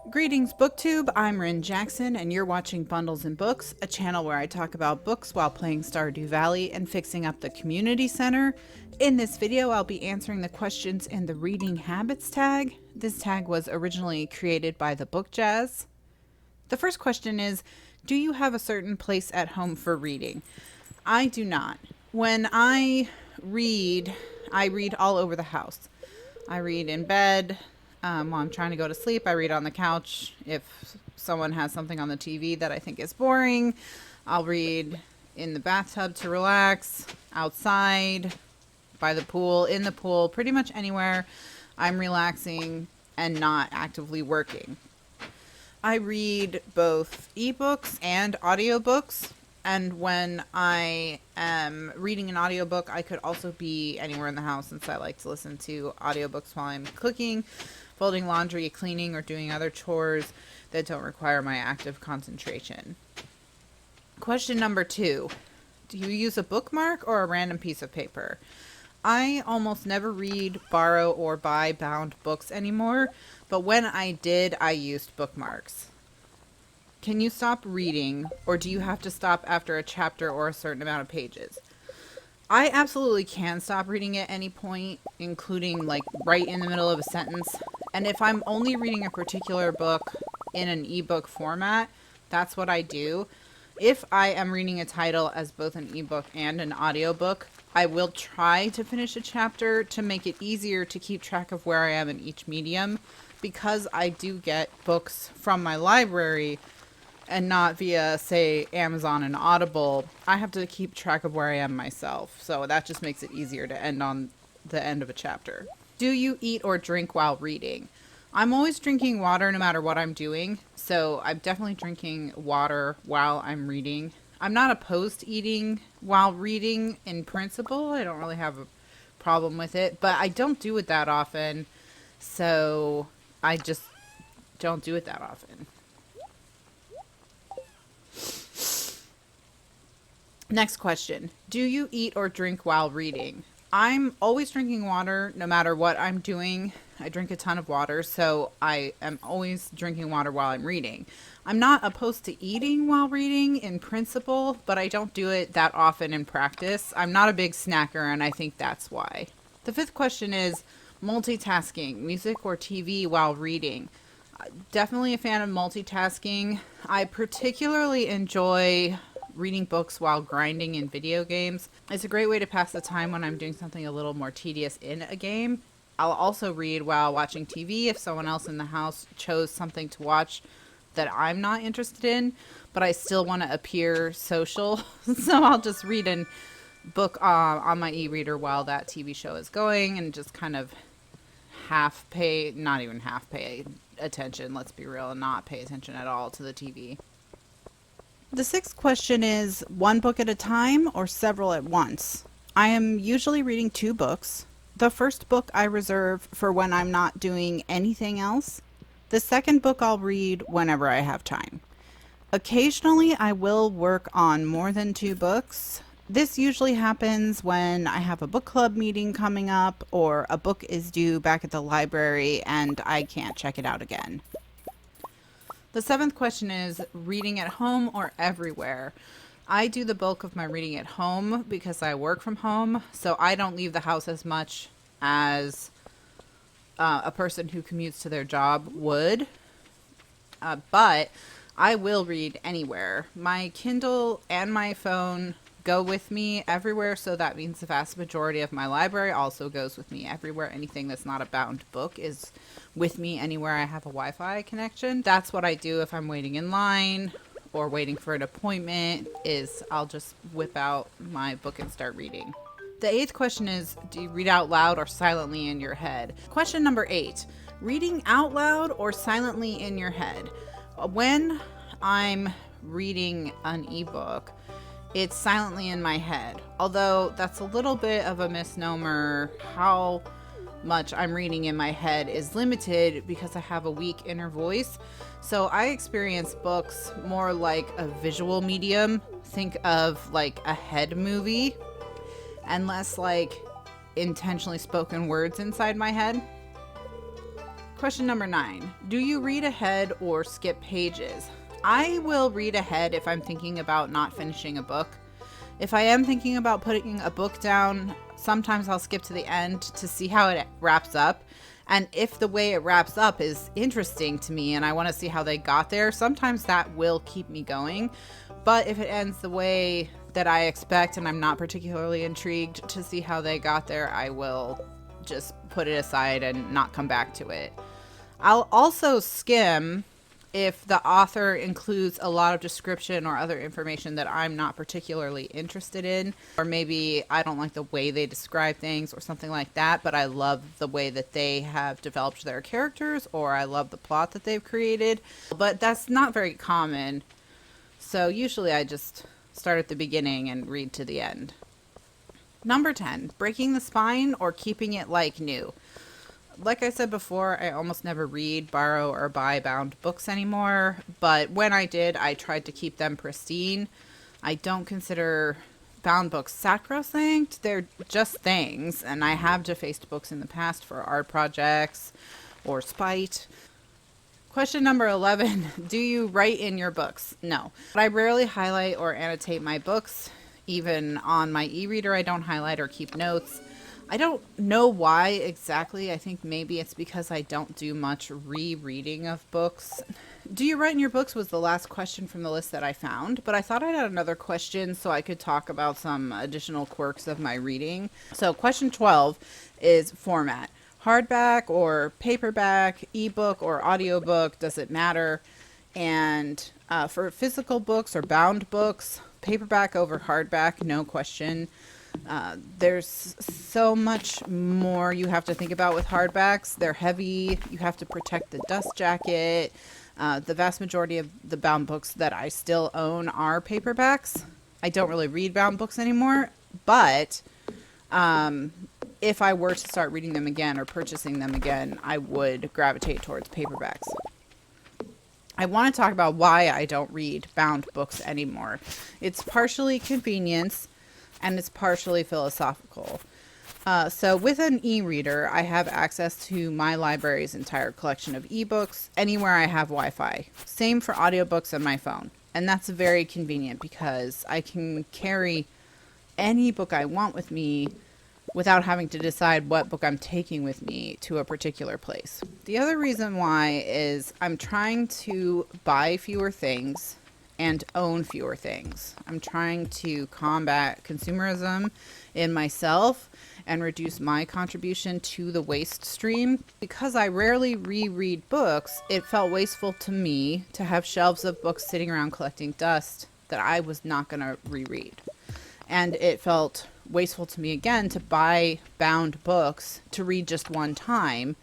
Greetings, BookTube. I'm Ryn Jackson, and you're watching Bundles and Books, a channel where I talk about books while playing Stardew Valley and fixing up the community center. In this video, I'll be answering the questions in the Reading Habits tag. This tag was originally created by TheBookJazz. The first question is, do you have a certain place at home for reading? I do not. When I read all over the house. I read in bed. While I'm trying to go to sleep, I read on the couch. If someone has something on the TV that I think is boring, I'll read in the bathtub to relax, outside, by the pool, in the pool, pretty much anywhere I'm relaxing and not actively working. I read both ebooks and audiobooks, and when I am reading an audiobook, I could also be anywhere in the house since I like to listen to audiobooks while I'm cooking, folding laundry, cleaning, or doing other chores that don't require my active concentration. Question number 2. Do you use a bookmark or a random piece of paper? I almost never read, borrow, or buy bound books anymore, but when I did, I used bookmarks. Can you stop reading, or do you have to stop after a chapter or a certain amount of pages? I absolutely can stop reading at any point, including like right in the middle of a sentence. And if I'm only reading a particular book in an ebook format, that's what I do. If I am reading a title as both an ebook and an audiobook, I will try to finish a chapter to make it easier to keep track of where I am in each medium, because I do get books from my library and not via, say, Amazon and Audible. I have to keep track of where I am myself, so that just makes it easier to end on the end of a chapter. Do you eat or drink while reading? I'm always drinking water no matter what I'm doing, so I'm definitely drinking water while I'm reading. I'm not opposed to eating while reading in principle. I don't really have a problem with it, but I don't do it that often, so I just don't do it that often. Next question. Do you eat or drink while reading? I'm always drinking water no matter what I'm doing. I drink a ton of water, so I am always drinking water while I'm reading. I'm not opposed to eating while reading in principle, but I don't do it that often in practice. I'm not a big snacker, and I think that's why. The fifth question is multitasking, music or TV while reading. Definitely a fan of multitasking. I particularly enjoy reading books while grinding in video games. It's a great way to pass the time when I'm doing something a little more tedious in a game. I'll also read while watching TV if someone else in the house chose something to watch that I'm not interested in, but I still want to appear social. So I'll just read a book on my e-reader while that TV show is going and just kind of not even half pay attention, let's be real, and not pay attention at all to the TV. The sixth question is, one book at a time or several at once? I am usually reading 2 books. The first book I reserve for when I'm not doing anything else. The second book I'll read whenever I have time. Occasionally I will work on more than 2 books. This usually happens when I have a book club meeting coming up or a book is due back at the library and I can't check it out again. The 7th question is, reading at home or everywhere? I do the bulk of my reading at home because I work from home, so I don't leave the house as much as a person who commutes to their job would. But I will read anywhere. My Kindle and my phone go with me everywhere, so that means the vast majority of my library also goes with me everywhere. Anything that's not a bound book is with me anywhere I have a Wi-Fi connection. That's what I do if I'm waiting in line or waiting for an appointment, is I'll just whip out my book and start reading. The 8th question is, do you read out loud or silently in your head? Question number 8, reading out loud or silently in your head? When I'm reading an ebook, it's silently in my head, although that's a little bit of a misnomer. How much I'm reading in my head is limited because I have a weak inner voice. So I experience books more like a visual medium. Think of like a head movie and less like intentionally spoken words inside my head. Question number 9. Do you read ahead or skip pages? I will read ahead if I'm thinking about not finishing a book. If I am thinking about putting a book down, sometimes I'll skip to the end to see how it wraps up. And if the way it wraps up is interesting to me and I want to see how they got there, sometimes that will keep me going. But if it ends the way that I expect and I'm not particularly intrigued to see how they got there, I will just put it aside and not come back to it. I'll also skim if the author includes a lot of description or other information that I'm not particularly interested in, or maybe I don't like the way they describe things or something like that, but I love the way that they have developed their characters, or I love the plot that they've created. But that's not very common, so usually I just start at the beginning and read to the end. Number 10, breaking the spine or keeping it like new. Like I said before, I almost never read, borrow, or buy bound books anymore, but when I did, I tried to keep them pristine. I don't consider bound books sacrosanct. They're just things, and I have defaced books in the past for art projects or spite. Question number 11, do you write in your books? No. I rarely highlight or annotate my books. Even on my e-reader, I don't highlight or keep notes. I don't know why exactly. I think maybe it's because I don't do much rereading of books. Do you write in your books was the last question from the list that I found, but I thought I'd add another question so I could talk about some additional quirks of my reading. So question 12 is format. Hardback or paperback, ebook or audiobook, does it matter? And for physical books or bound books, paperback over hardback, no question. There's so much more you have to think about with hardbacks. They're heavy. You have to protect the dust jacket. The vast majority of the bound books that I still own are paperbacks. I don't really read bound books anymore, but if I were to start reading them again or purchasing them again, I would gravitate towards paperbacks. I want to talk about why I don't read bound books anymore. It's partially convenience, and it's partially philosophical. So with an e-reader, I have access to my library's entire collection of ebooks anywhere I have Wi-Fi. Same for audiobooks on my phone. And that's very convenient because I can carry any book I want with me without having to decide what book I'm taking with me to a particular place. The other reason why is I'm trying to buy fewer things and own fewer things. I'm trying to combat consumerism in myself and reduce my contribution to the waste stream. Because I rarely reread books, it felt wasteful to me to have shelves of books sitting around collecting dust that I was not going to reread. And it felt wasteful to me again to buy bound books to read just one time.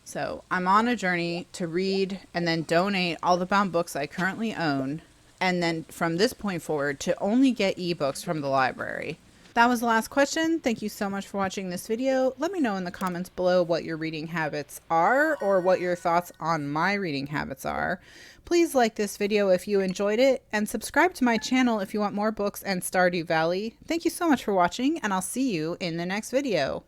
So I'm on a journey to read and then donate all the bound books I currently own, and then from this point forward to only get ebooks from the library. That was the last question. Thank you so much for watching this video. Let me know in the comments below what your reading habits are or what your thoughts on my reading habits are. Please like this video if you enjoyed it and subscribe to my channel if you want more books and Stardew Valley. Thank you so much for watching, and I'll see you in the next video.